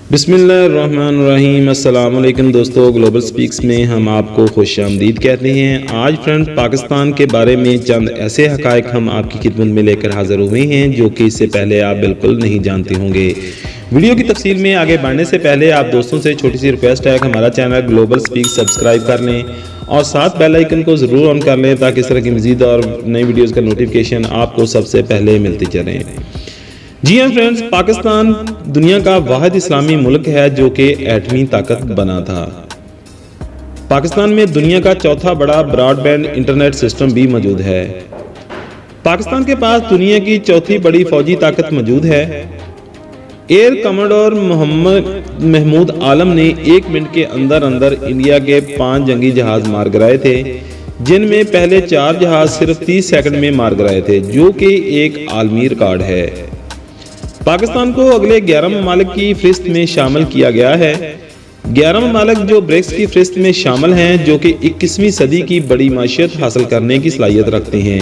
बिस्मिल्लाहिर्रहमानिर्रहीम। अस्सलाम वालेकुम दोस्तों, ग्लोबल स्पीक्स में हम आपको खुश आमदीद कहते हैं। आज फ्रेंड्स पाकिस्तान के बारे में चंद ऐसे हक़ाइक़ हम आपकी खिदमत में लेकर हाज़िर हुए हैं जो कि इससे पहले आप बिल्कुल नहीं जानते होंगे। वीडियो की तफसील में आगे बढ़ने से पहले आप दोस्तों से छोटी सी रिक्वेस्ट है कि हमारा चैनल ग्लोबल स्पीक्स सब्सक्राइब कर लें और साथ बेल आइकन को ज़रूर ऑन कर लें ताकि इस तरह की मज़ीद और नई वीडियोज़ का नोटिफिकेशन आपको सबसे पहले मिलती चले। जी हाँ फ्रेंड्स, पाकिस्तान दुनिया का वाहिद इस्लामी मुल्क है जो कि एटमी ताकत बना था। पाकिस्तान में दुनिया का चौथा बड़ा ब्रॉडबैंड इंटरनेट सिस्टम भी मौजूद है। पाकिस्तान के पास दुनिया की चौथी बड़ी फौजी ताकत मौजूद है। Air commander Mohammad Mahmood Alam ने 1 मिनट के अंदर अंदर इंडिया के 5 जंगी जहाज मार गिराए थे, जिनमें पहले 4 जहाज सिर्फ 30 सेकंड में मार गिराए थे, जो कि एक आलमी रिकॉर्ड है। पाकिस्तान को अगले 11 ममालिक की फहरिस्त में शामिल किया गया है। 11 ममालिक जो ब्रिक्स की फहरिस्त में शामिल हैं, जो कि 21वीं सदी की बड़ी माशियत हासिल करने की सलाहियत रखते हैं।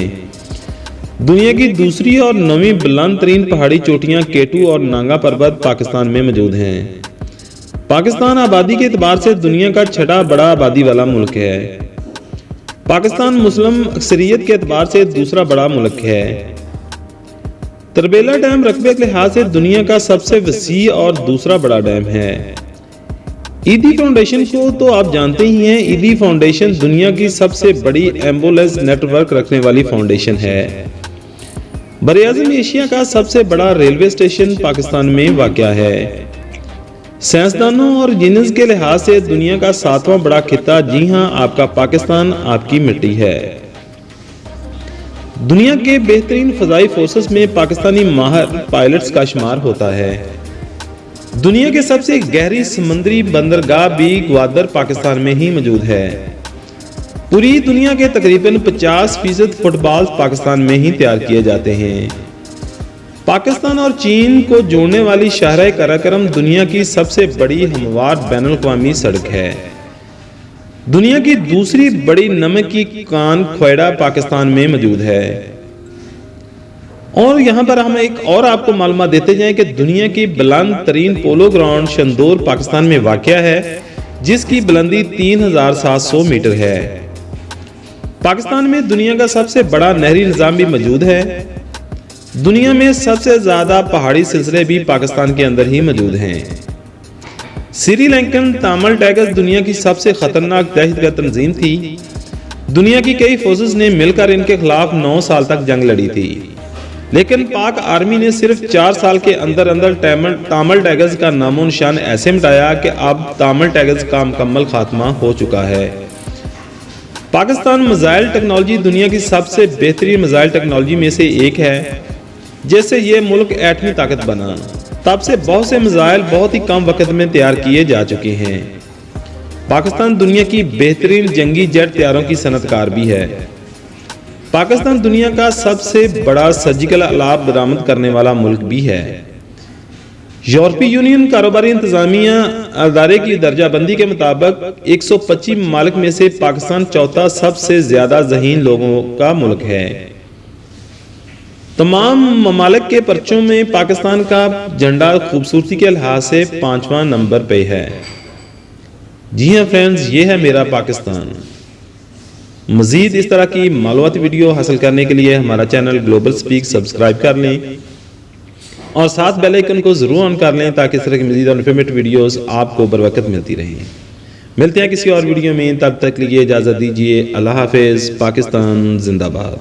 दुनिया की दूसरी और 9वीं बुलंद तरीन पहाड़ी चोटियां केटू और नांगा पर्वत पाकिस्तान में मौजूद हैं। पाकिस्तान आबादी के एतबार से दुनिया का छठा बड़ा आबादी वाला मुल्क है। पाकिस्तान मुस्लिम अक्सरियत के एतबार से दूसरा बड़ा मुल्क है। तरबेला डैम रकबे के लिहाज से दुनिया का सबसे वसी और दूसरा बड़ा डैम है। ईदी फाउंडेशन को तो आप जानते ही हैं। ईदी फाउंडेशन दुनिया की सबसे बड़ी एम्बुलेंस नेटवर्क रखने वाली फाउंडेशन है। बरआज़म एशिया का सबसे बड़ा रेलवे स्टेशन पाकिस्तान में वाक़या है। साइंसदानों और इंजीनियर्स के लिहाज से दुनिया का 7वां बड़ा खिता, जी हाँ, आपका पाकिस्तान, आपकी मिट्टी है। दुनिया के बेहतरीन फ़ज़ाई फोर्सेस में पाकिस्तानी माहिर पायलट्स का शुमार होता है। दुनिया के सबसे गहरी समुद्री बंदरगाह भी ग्वादर पाकिस्तान में ही मौजूद है। पूरी दुनिया के तकरीबन 50% फुटबॉल पाकिस्तान में ही तैयार किए जाते हैं। पाकिस्तान और चीन को जोड़ने वाली शाहराह कराकरम दुनिया की सबसे बड़ी हमवार बैनुल-अक़वामी सड़क है। दुनिया की दूसरी बड़ी नमक की कान ख्वेडा पाकिस्तान में मौजूद है। और यहाँ पर हम एक और आपको मालूमात देते जाएं कि दुनिया की बुलंद तरीन पोलो ग्राउंड शंदोर पाकिस्तान में वाक़या है, जिसकी बुलंदी 3700 मीटर है। पाकिस्तान में दुनिया का सबसे बड़ा नहरी निज़ाम भी मौजूद है। दुनिया में सबसे ज्यादा पहाड़ी सिलसिले भी पाकिस्तान के अंदर ही मौजूद हैं। श्रीलंकन तामिल टाइगर्स दुनिया की सबसे खतरनाक दहशतगर्द तंजीम थी। दुनिया की कई फोर्सेस ने मिलकर इनके खिलाफ 9 साल तक जंग लड़ी थी, लेकिन पाक आर्मी ने सिर्फ 4 साल के अंदर अंदर तामिल टाइगर्स का नामो निशान ऐसे मिटाया कि अब तामिल टाइगर्स का मुकम्मल खात्मा हो चुका है। पाकिस्तान मिसाइल टेक्नोलॉजी दुनिया की सबसे बेहतरीन मिसाइल टेक्नोलॉजी में से एक है। जैसे ये मुल्क एटमी ताकत बना, तब से बहुत से मिसाइल बहुत ही कम वक्त में तैयार किए जा चुके हैं। पाकिस्तान दुनिया की बेहतरीन जंगी जेट तैयारों की सनतकार भी है। पाकिस्तान दुनिया का सबसे बड़ा सर्जिकल आलात बरामद करने वाला मुल्क भी है। यूरोपीय यूनियन कारोबारी इंतजामिया अदारे की दर्जाबंदी के मुताबिक 125 ममालिक में से पाकिस्तान चौथा सबसे ज्यादा ज़हीन लोगों का मुल्क है। तमाम ममालिक के पर्चों में पाकिस्तान का झंडा खूबसूरती के लिहाज से 5वां नंबर पे है। जी हाँ फ्रेंड्स, ये है मेरा पाकिस्तान। मजीद इस तरह की मालूमाती वीडियो हासिल करने के लिए हमारा चैनल ग्लोबल स्पीक सब्सक्राइब कर लें और साथ बेल आइकन को जरूर ऑन कर लें ताकि इस तरह की मजीद और इन्फॉर्मेटिव वीडियोस आपको बर वक्त मिलती रहें। मिलते हैं किसी और वीडियो में, तब तक के लिए इजाज़त दीजिए। अल्लाह हाफिज़। पाकिस्तान जिंदाबाद।